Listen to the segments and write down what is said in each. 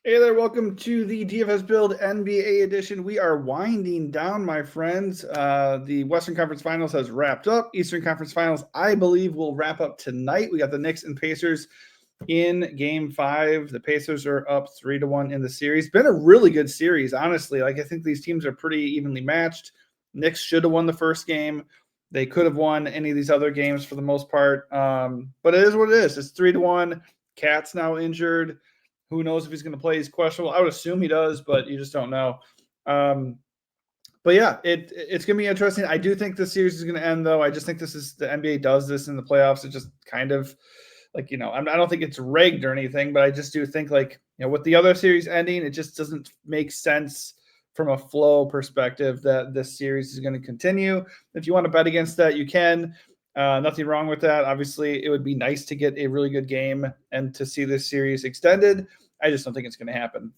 Hey there, welcome to the DFS Build NBA edition. We are winding down, my friends. The Western Conference Finals has wrapped up. Eastern Conference Finals, I believe, will wrap up tonight. We got the Knicks and Pacers in Game 5. The Pacers are up 3-1 in the series. Been a really good series, honestly. I think these teams are pretty evenly matched. Knicks should have won the first game. They could have won any of these other games for the most part. But it is what it is. It's 3-1. Cat's now injured. Who knows if he's going to play? He's questionable. I would assume he does, but you just don't know. But yeah, it's going to be interesting. I do think the series is going to end, though. I just think this is the NBA does this in the playoffs. It just kind of I don't think it's rigged or anything, but I just do think with the other series ending, it just doesn't make sense from a flow perspective that this series is going to continue. If you want to bet against that, you can. Nothing wrong with that. Obviously, it would be nice to get a really good game and to see this series extended. I just don't think it's going to happen.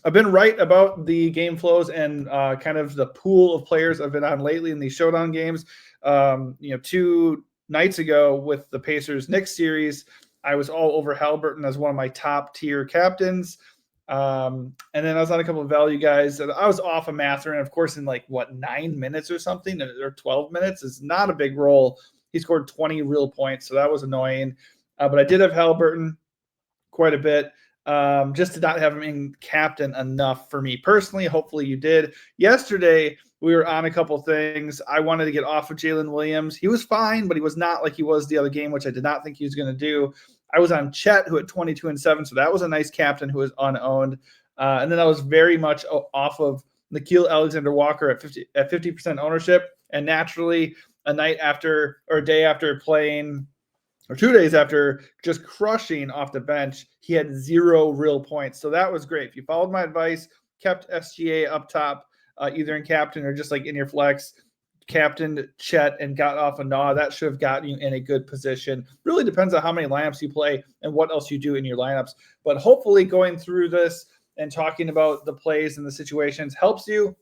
I've been right about the game flows and kind of the pool of players I've been on lately in these showdown games. 2 nights ago with the Pacers Knicks series, I was all over Halliburton as one of my top tier captains. And then I was on a couple of value guys. I was off of Mathurin, of course, in 9 minutes or something, or 12 minutes. Is not a big role. He scored 20 real points, so that was annoying. But I did have Halliburton quite a bit. Just to not have him in captain enough for me personally. Hopefully you did. Yesterday, we were on a couple things. I wanted to get off of Jalen Williams. He was fine, but he was not like he was the other game, which I did not think he was going to do. I was on Chet, who at 22-7, so that was a nice captain who was unowned. And then I was very much off of Nickeil Alexander-Walker at 50% ownership. And naturally, a night after or a day after playing, or 2 days after just crushing off the bench, he had 0 real points. So that was great. If you followed my advice, kept SGA up top, either in captain or just in your flex, captained Chet and got off a Nah, that should have gotten you in a good position. Really depends on how many lineups you play and what else you do in your lineups. But hopefully going through this and talking about the plays and the situations helps you.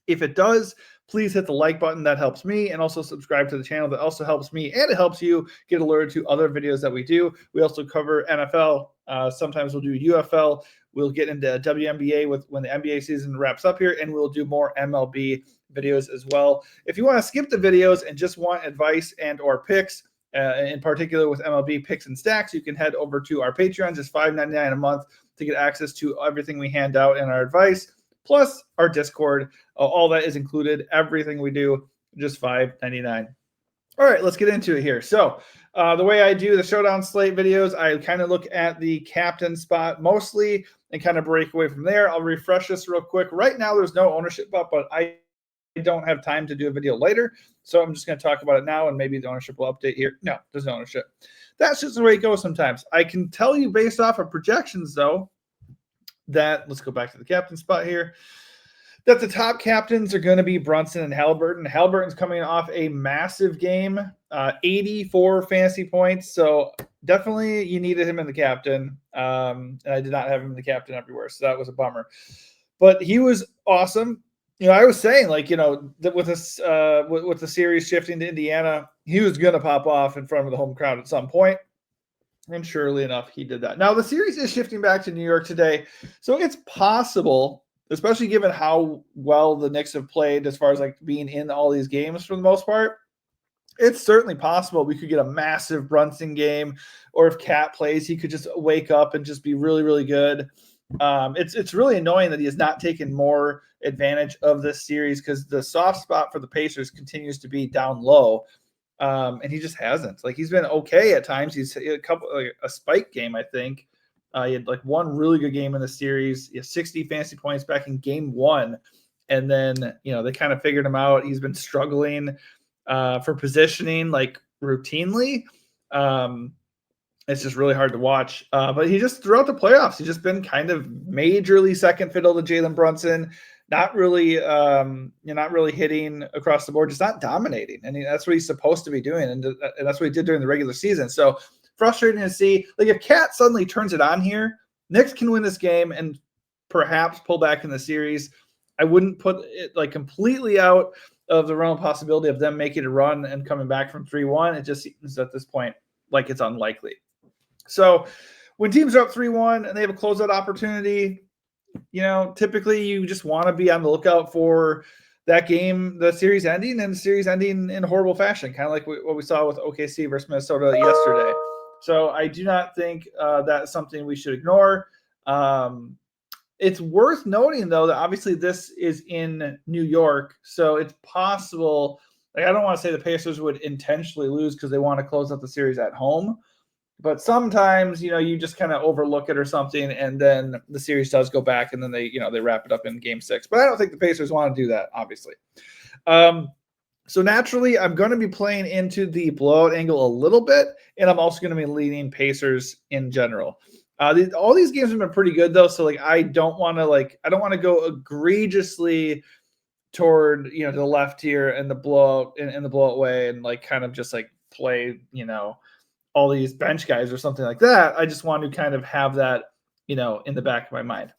If it does, please hit the like button. That helps me. And also subscribe to the channel. That also helps me. And it helps you get alerted to other videos that we do. We also cover NFL. Sometimes we'll do UFL. We'll get into WNBA when the NBA season wraps up here. And we'll do more MLB videos as well. If you want to skip the videos and just want advice and or picks, in particular with MLB picks and stacks, you can head over to our Patreon, just $5.99 a month, to get access to everything we hand out and our advice, plus our Discord. All that is included. Everything we do, just $5.99. All right, let's get into it here. So the way I do the Showdown Slate videos, I kind of look at the captain spot mostly and kind of break away from there. I'll refresh this real quick. Right now, there's no ownership up, but I don't have time to do a video later. So I'm just going to talk about it now, and maybe the ownership will update here. No, there's no ownership. That's just the way it goes sometimes. I can tell you based off of projections, though, that let's go back to the captain spot here, that the top captains are going to be Brunson and Halliburton. Halliburton's coming off a massive game, 84 fantasy points. So definitely you needed him in the captain. And I did not have him in the captain everywhere. So that was a bummer. But he was awesome. I was saying, that with this with the series shifting to Indiana, he was going to pop off in front of the home crowd at some point. And surely enough, he did that. Now, the series is shifting back to New York today. So it's possible, especially given how well the Knicks have played as far as being in all these games for the most part, it's certainly possible we could get a massive Brunson game, or if Cat plays, he could just wake up and just be really, really good. It's really annoying that he has not taken more advantage of this series because the soft spot for the Pacers continues to be down low. And he just hasn't. He's been okay at times. He's a spike game, I think. He had one really good game in the series. He has 60 fantasy points back in game 1. And then, they kind of figured him out. He's been struggling for positioning routinely. It's just really hard to watch. But he just, throughout the playoffs, he's just been kind of majorly second fiddle to Jalen Brunson. Not really, not really hitting across the board, just not dominating. And that's what he's supposed to be doing. And that's what he did during the regular season. So frustrating to see. If Cat suddenly turns it on here, Knicks can win this game and perhaps pull back in the series. I wouldn't put it completely out of the realm of possibility of them making a run and coming back from 3-1. It just seems at this point like it's unlikely. So when teams are up 3-1 and they have a closeout opportunity, typically you just want to be on the lookout for that game, the series ending, and the series ending in horrible fashion, kind of like what we saw with OKC versus Minnesota yesterday. So I do not think that's something we should ignore. It's worth noting, though, that obviously this is in New York, so it's possible. I don't want to say the Pacers would intentionally lose because they want to close out the series at home, but sometimes you just kind of overlook it or something, and then the series does go back, and then they wrap it up in Game 6. But I don't think the Pacers want to do that, obviously. So naturally, I'm going to be playing into the blowout angle a little bit, and I'm also going to be leaning Pacers in general. All these games have been pretty good, though. So I don't want to go egregiously toward to the left here and the blowout in the blowout way, and kind of just play all these bench guys or something like that. I just want to kind of have that in the back of my mind.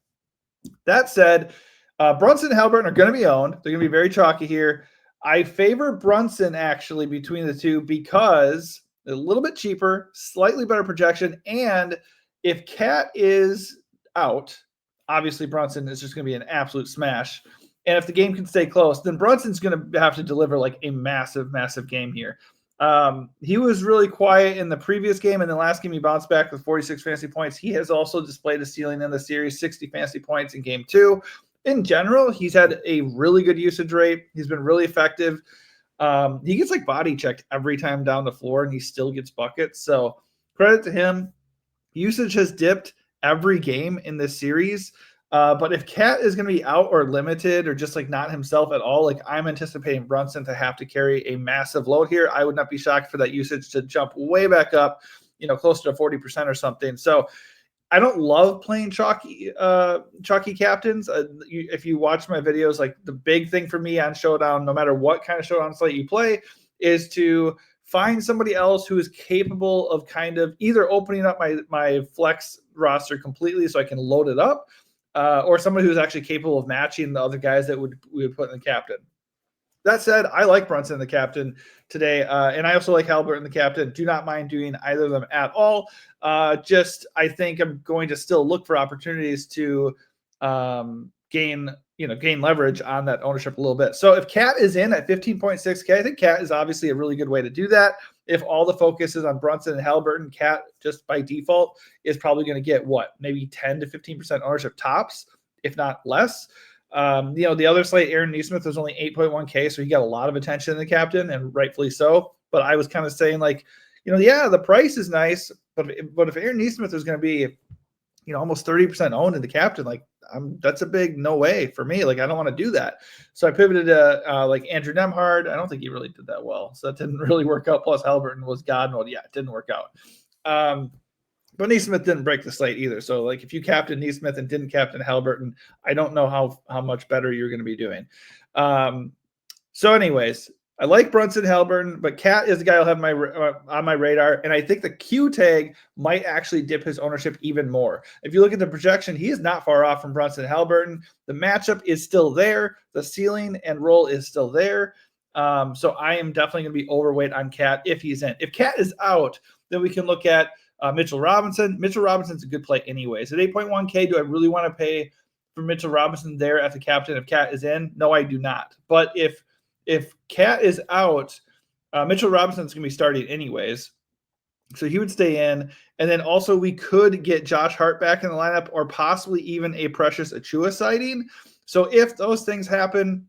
That said, Brunson and Haliburton are going to be owned. They're going to be very chalky here. I favor Brunson actually between the two because they're a little bit cheaper, slightly better projection, and if Cat is out, obviously Brunson is just going to be an absolute smash. And if the game can stay close, then Brunson's going to have to deliver a massive, massive game here. He was really quiet in the previous game, and the last game he bounced back with 46 fantasy points. He has also displayed a ceiling in the series, 60 fantasy points in Game 2. In general, he's had a really good usage rate. He's been really effective. He gets body checked every time down the floor, and he still gets buckets. So credit to him. Usage has dipped every game in this series. But if Cat is going to be out or limited or just not himself at all, I'm anticipating Brunson to have to carry a massive load here. I would not be shocked for that usage to jump way back up, closer to 40% or something. So I don't love playing chalky captains. If you watch my videos, the big thing for me on Showdown, no matter what kind of Showdown slate you play, is to find somebody else who is capable of kind of either opening up my flex roster completely so I can load it up, or somebody who's actually capable of matching the other guys that we would put in the captain. That said, I like Brunson the captain today, and I also like Haliburton the captain. Do not mind doing either of them at all. I think I'm going to still look for opportunities to gain leverage on that ownership a little bit. So if Cat is in at 15.6K, I think Cat is obviously a really good way to do that. If all the focus is on Brunson and Haliburton, Cat just by default is probably going to get maybe 10 to 15% ownership tops, if not less. The other slate, Aaron Nesmith, was only 8.1K, so he got a lot of attention in the captain, and rightfully so. But I was kind of saying the price is nice, but if Aaron Nesmith is going to be, almost 30% owned in the captain, that's a big no way for me. I don't want to do that. So I pivoted to Andrew Nembhard. I don't think he really did that well, so that didn't really work out. Plus Haliburton was God mode. Yeah, it didn't work out. But Nesmith didn't break the slate either. So if you captain Nesmith and didn't captain Haliburton, I don't know how much better you're going to be doing. So anyways, I like Brunson, Haliburton, but Cat is the guy I'll have on my radar. And I think the Q tag might actually dip his ownership even more. If you look at the projection, he is not far off from Brunson and Haliburton. The matchup is still there. The ceiling and role is still there. So I am definitely going to be overweight on Cat if he's in. If Cat is out, then we can look at Mitchell Robinson. Mitchell Robinson's a good play anyways. At 8.1K, do I really want to pay for Mitchell Robinson there at the captain if Cat is in? No, I do not. But if Cat is out, Mitchell Robinson's going to be starting anyways. So he would stay in. And then also we could get Josh Hart back in the lineup or possibly even a Precious Achiuwa sighting. So if those things happen,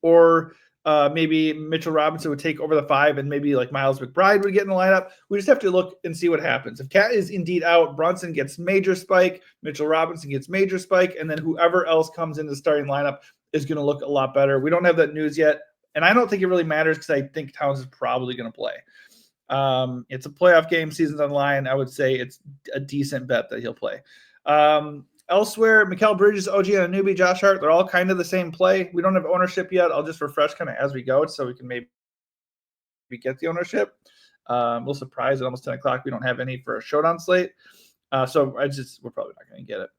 or maybe Mitchell Robinson would take over the 5 and maybe Miles McBride would get in the lineup, we just have to look and see what happens. If Cat is indeed out, Brunson gets major spike, Mitchell Robinson gets major spike, and then whoever else comes into the starting lineup is going to look a lot better. We don't have that news yet, and I don't think it really matters because I think Towns is probably going to play. It's a playoff game, season's on the line. I would say it's a decent bet that he'll play. Elsewhere, Mikal Bridges, OG and a newbie, Josh Hart, they're all kind of the same play. We don't have ownership yet. I'll just refresh kind of as we go so we can maybe get the ownership. A little surprised at almost 10 o'clock we don't have any for a Showdown slate. So we're probably not going to get it.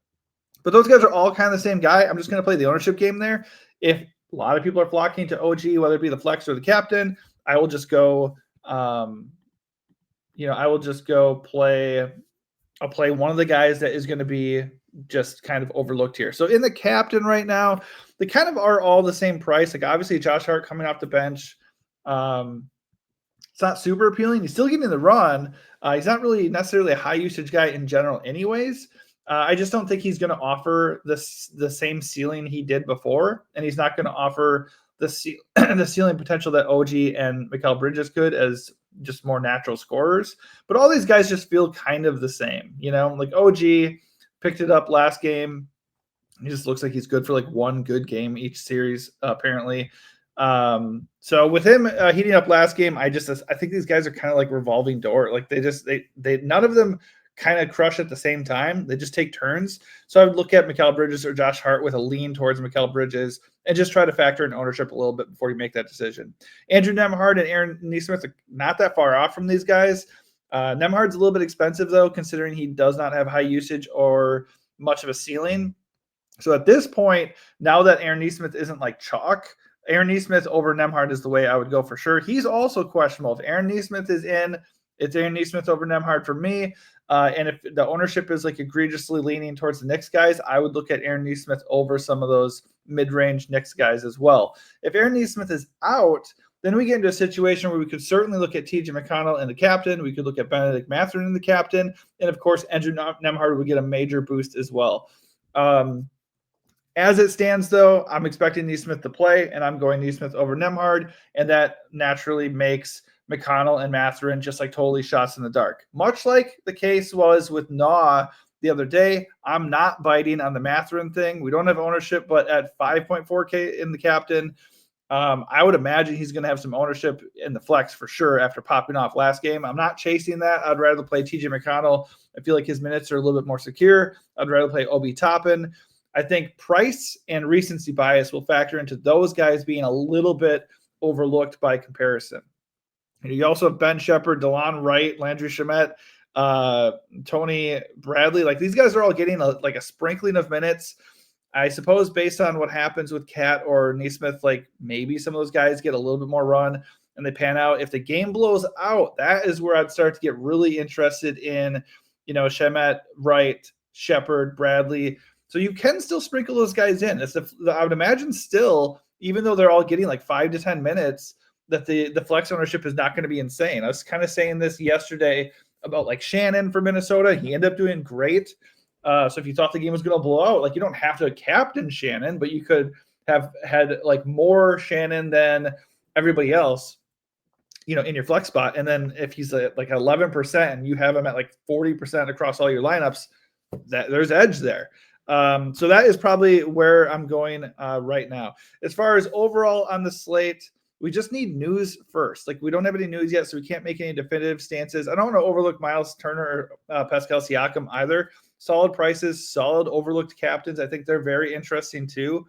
But those guys are all kind of the same guy. I'm just going to play the ownership game there. If a lot of people are flocking to OG, whether it be the flex or the captain, I will just go, play I'll play one of the guys that is going to be just kind of overlooked here. So in the captain right now, they kind of are all the same price. Like obviously Josh Hart coming off the bench. It's not super appealing. He's still getting the run. He's not really necessarily a high usage guy in general anyways. I just don't think he's going to offer the same ceiling he did before. And he's not going to offer the ceiling potential that OG and Mikal Bridges could as just more natural scorers. But all these guys just feel kind of the same. Like OG picked it up last game. He just looks like he's good for like one good game each series, apparently. So with him heating up last game, I think these guys are kind of like revolving door. Like they none of them kind of crush at the same time. They just take turns. So I would look at Mikal Bridges or Josh Hart with a lean towards Mikal Bridges and just try to factor in ownership a little bit before you make that decision. Andrew Nembhard and Aaron Nesmith are not that far off from these guys. Nembhard's a little bit expensive though, considering he does not have high usage or much of a ceiling. So at this point, now that Aaron Nesmith isn't like chalk, Aaron Nesmith over Nembhard is the way I would go for sure. He's also questionable. If Aaron Nesmith is in, it's Aaron Nesmith over Nembhard for me. And if the ownership is like egregiously leaning towards the Knicks guys, I would look at Aaron Nesmith over some of those mid-range Knicks guys as well. If Aaron Nesmith is out, then we get into a situation where we could certainly look at TJ McConnell in the captain. We could look at Benedict Mathurin in the captain. And of course, Andrew Nembhard would get a major boost as well. As it stands, though, I'm expecting Nesmith to play, and I'm going Nesmith over Nembhard, and that naturally makes McConnell and Mathurin just like totally shots in the dark. Much like the case was with Naw the other day, I'm not biting on the Mathurin thing. We don't have ownership, but at 5.4K in the captain, I would imagine he's going to have some ownership in the flex for sure after popping off last game. I'm not chasing that. I'd rather play TJ McConnell. I feel like his minutes are a little bit more secure. I'd rather play Obi Toppin. I think price and recency bias will factor into those guys being a little bit overlooked by comparison. And you also have Ben Shepherd, DeLon Wright, Landry Shamet, Tony Bradley. Like these guys are all getting a sprinkling of minutes. I suppose based on what happens with Cat or Nesmith, like maybe some of those guys get a little bit more run and they pan out. If the game blows out, that is where I'd start to get really interested in, Shamet, Wright, Shepherd, Bradley. So you can still sprinkle those guys in. I would imagine still, even though they're all getting like 5 to 10 minutes, that the flex ownership is not going to be insane. I was kind of saying this yesterday about like Shannon for Minnesota. He ended up doing great. So if you thought the game was going to blow out, like you don't have to captain Shannon, but you could have had like more Shannon than everybody else, in your flex spot. And then if he's like 11% and you have him at like 40% across all your lineups, that there's edge there. So that is probably where I'm going right now. As far as overall on the slate, we just need news first. Like we don't have any news yet, so we can't make any definitive stances. I don't want to overlook Miles Turner or Pascal Siakam either. Solid prices, solid overlooked captains. I think they're very interesting too.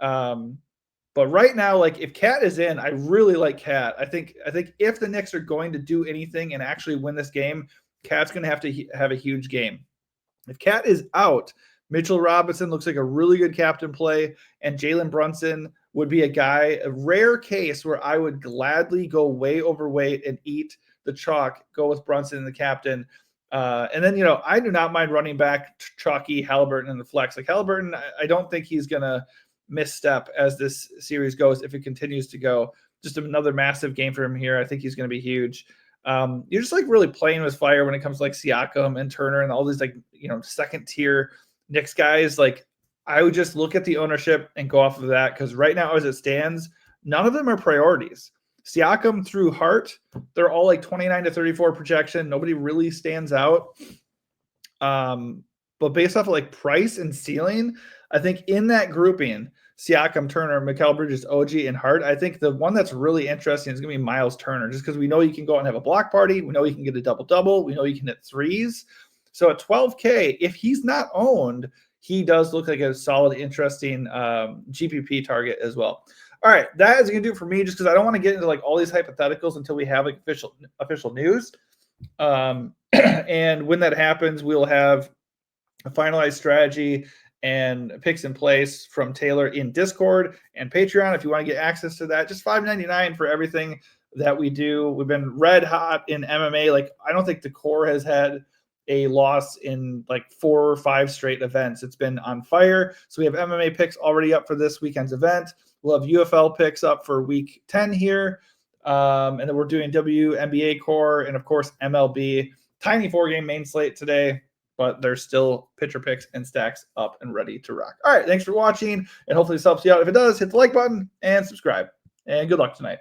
But right now, like if Cat is in, I really like Cat. I think if the Knicks are going to do anything and actually win this game, Cat's going to have a huge game. If Cat is out, Mitchell Robinson looks like a really good captain play, and Jalen Brunson would be a rare case where I would gladly go way overweight and eat the chalk, go with Brunson in the captain. And then, I do not mind running back chalky Halliburton in the flex. Like Halliburton, I don't think he's going to misstep as this series goes if it continues to go. Just another massive game for him here. I think he's going to be huge. You're just like really playing with fire when it comes to like Siakam and Turner and all these like, second tier Knicks guys. Like I would just look at the ownership and go off of that. Cause right now as it stands, none of them are priorities. Siakam through Hart, they're all like 29 to 34 projection. Nobody really stands out. But based off of like price and ceiling, I think in that grouping, Siakam, Turner, Mikal Bridges, OG, and Hart, I think the one that's really interesting is going to be Miles Turner, just because we know you can go and have a block party. We know you can get a double-double. We know you can hit threes. So at 12K, if he's not owned, he does look like a solid, interesting GPP target as well. All right, that is going to do it for me, just because I don't want to get into like all these hypotheticals until we have like official news. And when that happens, we'll have a finalized strategy and picks in place from Taylor in Discord and Patreon. If you want to get access to that, just $5.99 for everything that we do. We've been red hot in MMA. Like I don't think the core has had a loss in like 4 or 5 straight events. It's been on fire. So we have MMA picks already up for this weekend's event. We'll have UFL picks up for week 10 here. And then we're doing WNBA core and, of course, MLB. Tiny 4-game main slate today, but there's still pitcher picks and stacks up and ready to rock. All right, thanks for watching, and hopefully this helps you out. If it does, hit the like button and subscribe. And good luck tonight.